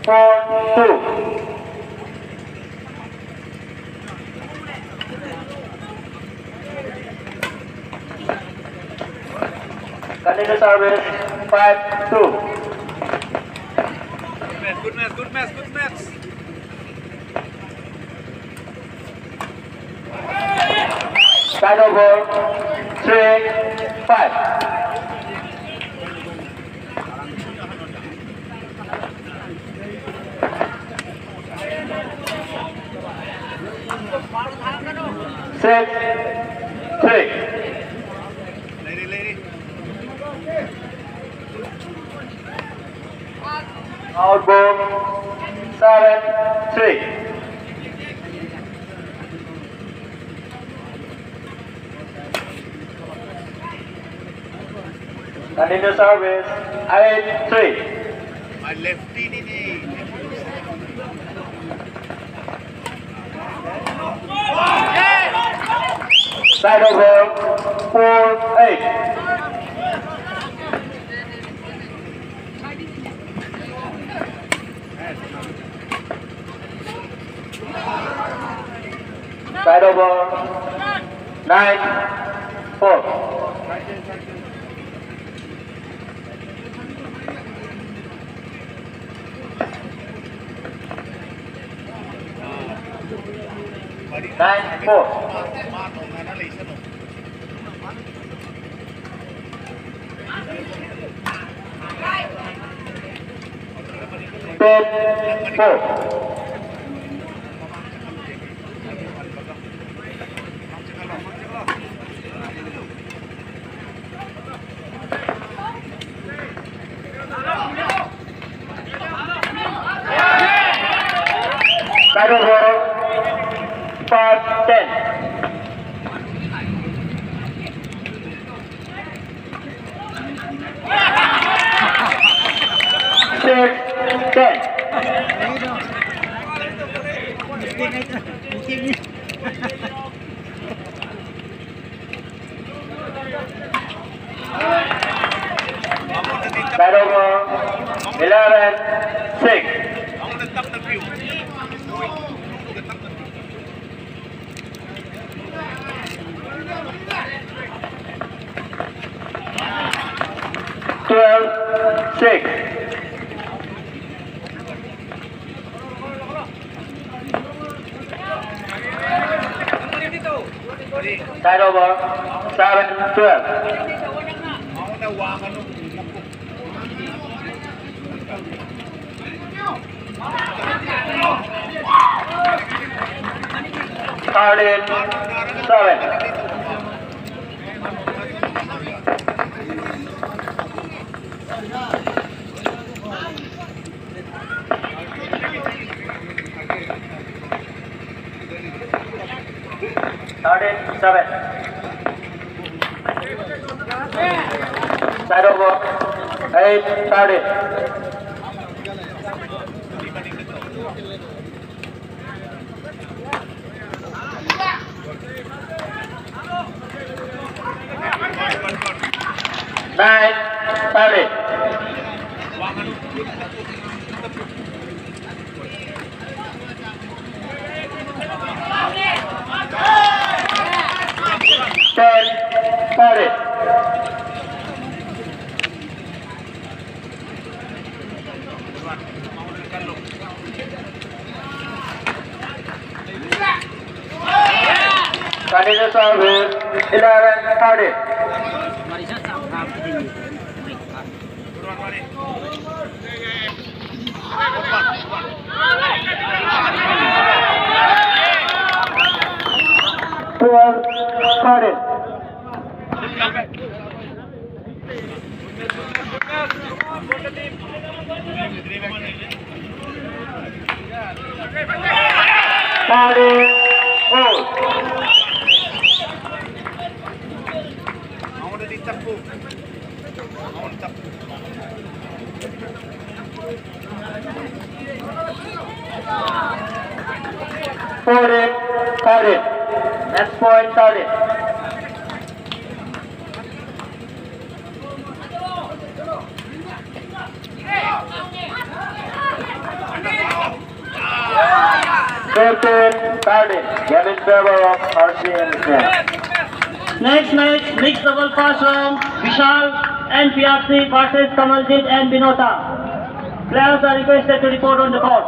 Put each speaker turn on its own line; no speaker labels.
4-2. Continue service 5-2.
Good match.
Side over 3-5. Six, 3.
Lady.
Out ball 7-3. Continue service 8-3.
My lefty ni.
Side over 4-8. Side over 9-4. Nine, 4. Ten, 4. Side over 5-10. Six, 10. Side over 11-6. Twelve, 6. Side over 7-12. Started 7. Started 7. Side over 8. Started. Nine. Started. 10. Started. Continue service 11. Started. Started. Started. Started. Next point started. 14-13. Game in favor of Harshi and Sneha.
Next match, mixed double first round, Vishal and Priyakshi versus Kamaljit and Binota. Players are requested to report on the court.